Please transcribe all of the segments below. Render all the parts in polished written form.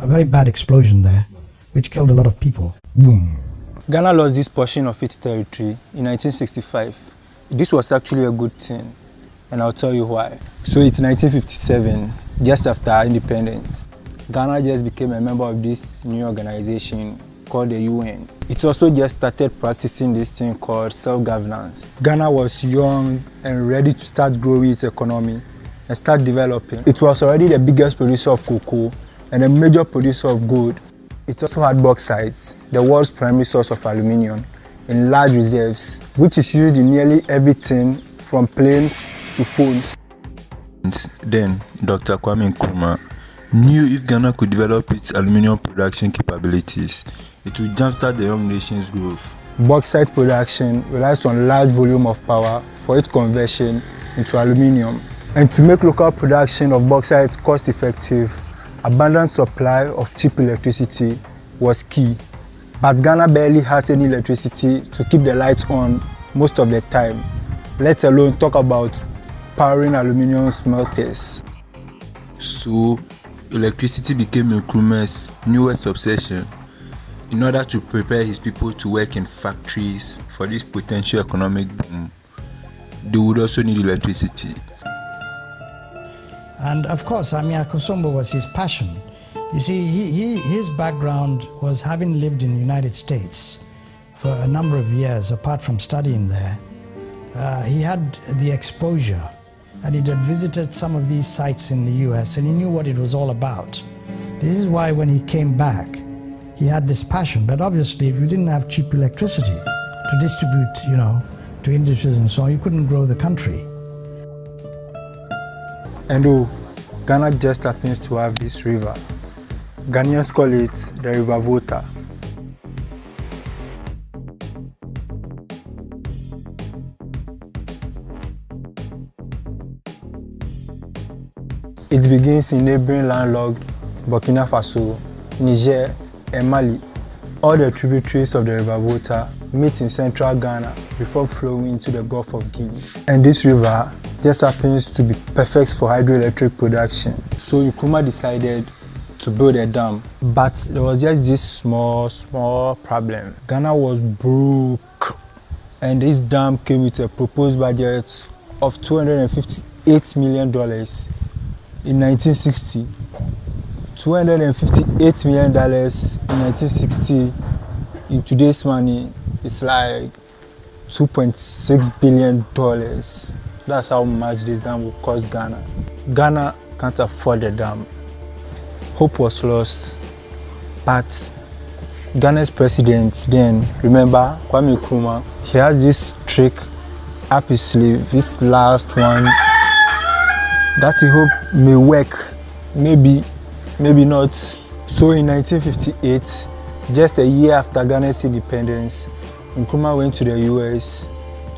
a very bad explosion there, which killed a lot of people. Boom. Ghana lost this portion of its territory in 1965. This was actually a good thing, and I'll tell you why. So it's 1957, just after our independence. Ghana just became a member of this new organization called the UN. It also just started practicing this thing called self-governance. Ghana was young and ready to start growing its economy and start developing. It was already the biggest producer of cocoa and a major producer of gold. It also had bauxite, the world's primary source of aluminium, in large reserves, which is used in nearly everything from planes to phones. Then, Dr. Kwame Nkrumah knew if Ghana could develop its aluminium production capabilities, it would jumpstart the young nation's growth. Bauxite production relies on large volume of power for its conversion into aluminium. And to make local production of bauxite cost-effective, abundant supply of cheap electricity was key. But Ghana barely has any electricity to keep the lights on most of the time, let alone talk about powering aluminium smelters. So, electricity became Nkrumah's newest obsession. In order to prepare his people to work in factories for this potential economic boom, they would also need electricity. And of course, Amia Kosombo was his passion. You see, his background was having lived in the United States for a number of years, apart from studying there. He had the exposure, and he had visited some of these sites in the US, and he knew what it was all about. This is why when he came back, he had this passion. But obviously, if you didn't have cheap electricity to distribute, to industries and so on, you couldn't grow the country. And Ghana just happens to have this river. Ghanaians call it the River Volta. It begins in neighboring landlocked Burkina Faso, Niger, and Mali. All the tributaries of the River Volta meet in central Ghana before flowing into the Gulf of Guinea. And this river just happens to be perfect for hydroelectric production. So Nkrumah decided to build a dam, but there was just this small problem. Ghana was broke, and this dam came with a proposed budget of $258 million in 1960. $258 million in 1960, in today's money, it's like $2.6 billion. That's how much this dam will cost Ghana. Ghana can't afford the dam. Hope was lost, but Ghana's president then, remember, Kwame Nkrumah, he has this trick up his sleeve, this last one, that he hoped may work, maybe not. So in 1958, just a year after Ghana's independence, Nkrumah went to the US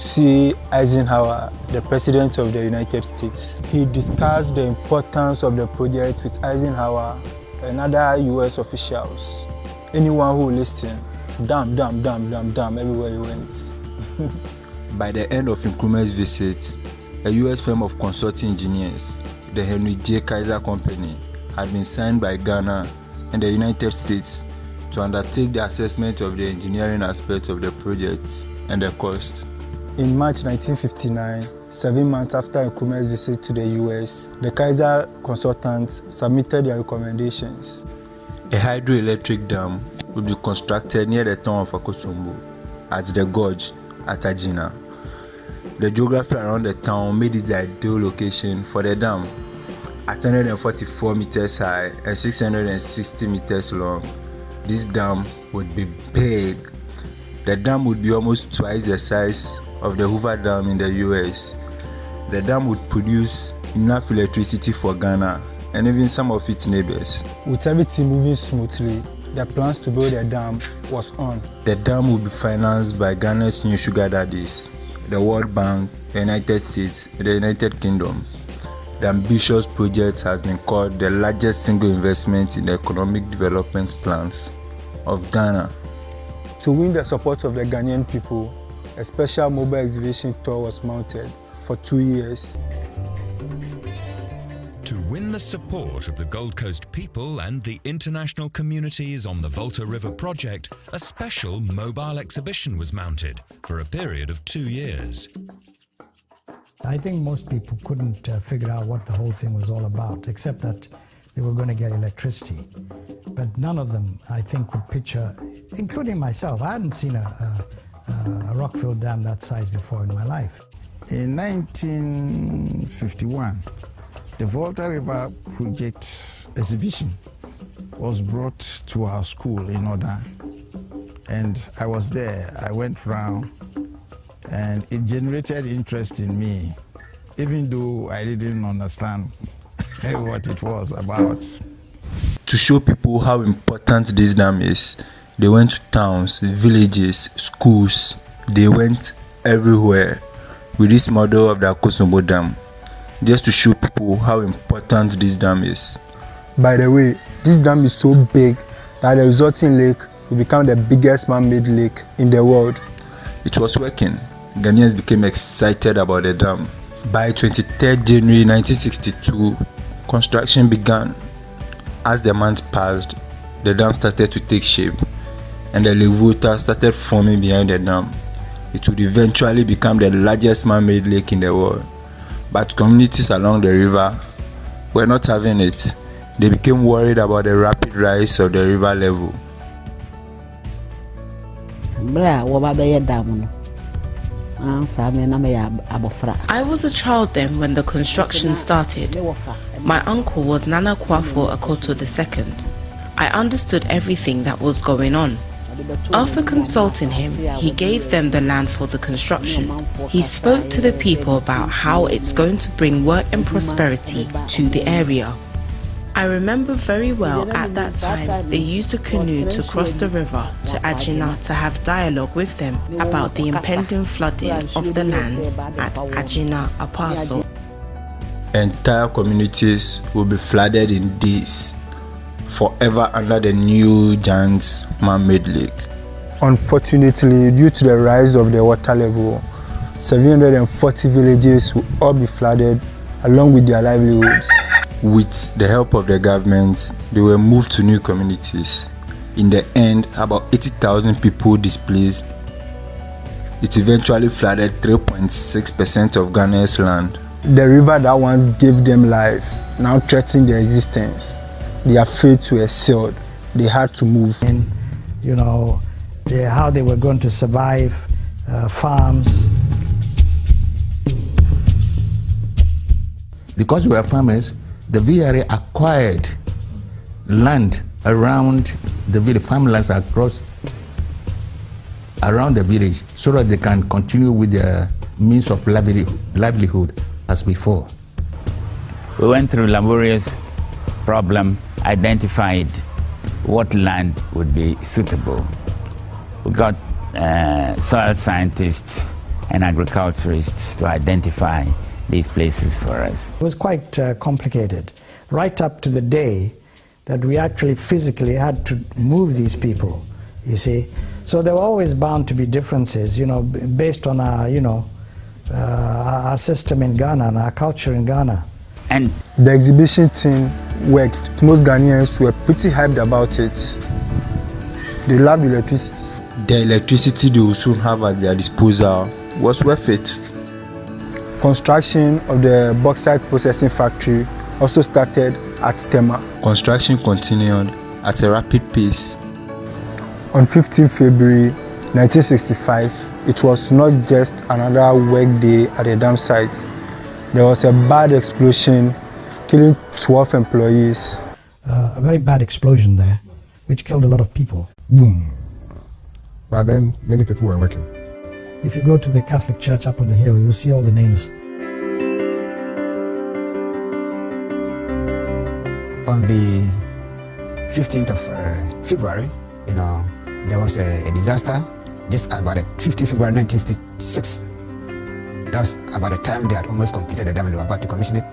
to see Eisenhower, the president of the United States. He discussed the importance of the project with Eisenhower and other US officials. Anyone who listened, dam, everywhere he went. By the end of Nkrumah's visit, a US firm of consulting engineers, the Henry J. Kaiser Company, had been signed by Ghana and the United States to undertake the assessment of the engineering aspects of the project and the cost. In March 1959, 7 months after Nkrumah's visit to the US, the Kaiser consultants submitted their recommendations. A hydroelectric dam would be constructed near the town of Akosombo at the gorge at Agina. The geography around the town made it the ideal location for the dam. At 144 meters high and 660 meters long, this dam would be big. The dam would be almost twice the size of the Hoover Dam in the US. The dam would produce enough electricity for Ghana and even some of its neighbors. With everything moving smoothly, the plans to build a dam was on. The dam would be financed by Ghana's new sugar daddies, the World Bank, the United States, and the United Kingdom. The ambitious project has been called the largest single investment in the economic development plans of Ghana. To win the support of the Ghanaian people, a special mobile exhibition tour was mounted for 2 years. To win the the support of the Gold Coast people and the international communities on the Volta River project, a special mobile exhibition was mounted for a period of 2 years. I think most people couldn't figure out what the whole thing was all about, except that they were going to get electricity. But none of them, I think, could picture, including myself. I hadn't seen a rock-filled dam that size before in my life. In 1951, the Volta River Project exhibition was brought to our school in Oda, and I was there. I went round, and it generated interest in me, even though I didn't understand what it was about. To show people how important this dam is, they went to towns, villages, schools. They went everywhere with this model of the Akosombo Dam, just to show people how important this dam is. By the way, this dam is so big that the resulting lake will become the biggest man-made lake in the world. It was working. Ghanaians became excited about the dam. By 23rd January 1962, construction began. As the months passed, the dam started to take shape, and the Lake Volta started forming behind the dam. It would eventually become the largest man-made lake in the world. But communities along the river were not having it. They became worried about the rapid rise of the river level. I was a child then when the construction started. My uncle was Nana Kwafo Akoto II. I understood everything that was going on. After consulting him, he gave them the land for the construction. He spoke to the people about how it's going to bring work and prosperity to the area. I remember very well at that time they used a canoe to cross the river to Agina to have dialogue with them about the impending flooding of the lands at Agina Apaso. Entire communities will be flooded in days, forever under the new giant man-made lake. Unfortunately, due to the rise of the water level, 740 villages will all be flooded along with their livelihoods. With the help of the government, they were moved to new communities. In the end, about 80,000 people displaced. It eventually flooded 3.6% of Ghana's land. The river that once gave them life now threatened their existence. Their fates were sealed. They had to move. And, how they were going to survive, farms. Because we were farmers, the VRA acquired land around the village, farmlands across around the village, so that they can continue with their means of livelihood as before. We went through laborious problem, identified what land would be suitable. We got soil scientists and agriculturists to identify these places for us. It was quite complicated, right up to the day that we actually physically had to move these people, you see. So there were always bound to be differences, based on our, our system in Ghana and our culture in Ghana. And the exhibition team worked. Most Ghanaians were pretty hyped about it. They loved electricity. The electricity they will soon have at their disposal was worth it. Construction of the bauxite processing factory also started at Tema. Construction continued at a rapid pace. On 15 February 1965, it was not just another work day at the dam site. There was a bad explosion, killing 12 employees. A very bad explosion there, which killed a lot of people. Boom. But then many people were working. If you go to the Catholic Church up on the hill, you'll see all the names. On the 15th of February, there was a disaster just about the 15th February 1966. That was about the time they had almost completed the dam and they were about to commission it.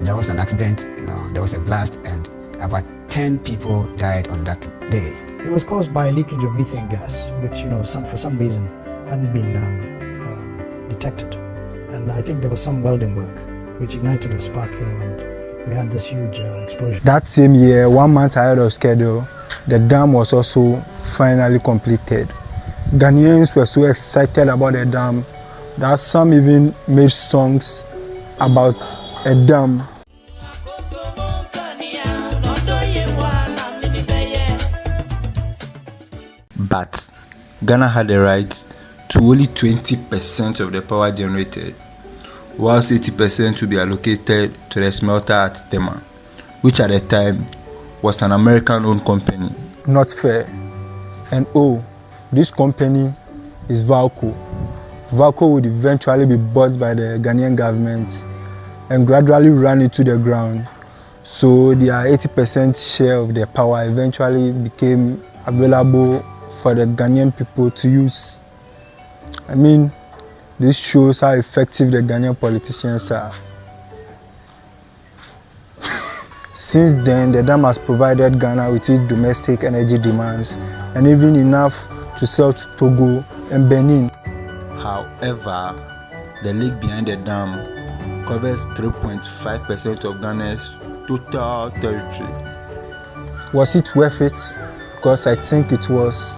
There was an accident, there was a blast, and about 10 people died on that day. It was caused by a leakage of methane gas, which, for some reason hadn't been detected. And I think there was some welding work which ignited a spark, and we had this huge explosion. That same year, 1 month ahead of schedule, the dam was also finally completed. Ghanaians were so excited about the dam that some even made songs about a dam. But Ghana had the right to only 20% of the power generated, whilst 80% would be allocated to the smelter at Tema, which at the time was an American-owned company. Not fair. And this company is Valco. Valco would eventually be bought by the Ghanaian government and gradually run into the ground. So their 80% share of the power eventually became available for the Ghanaian people to use. I mean, this shows how effective the Ghanaian politicians are. Since then, the dam has provided Ghana with its domestic energy demands and even enough to sell to Togo and Benin. However, the lake behind the dam covers 3.5% of Ghana's total territory. Was it worth it? Because I think it was.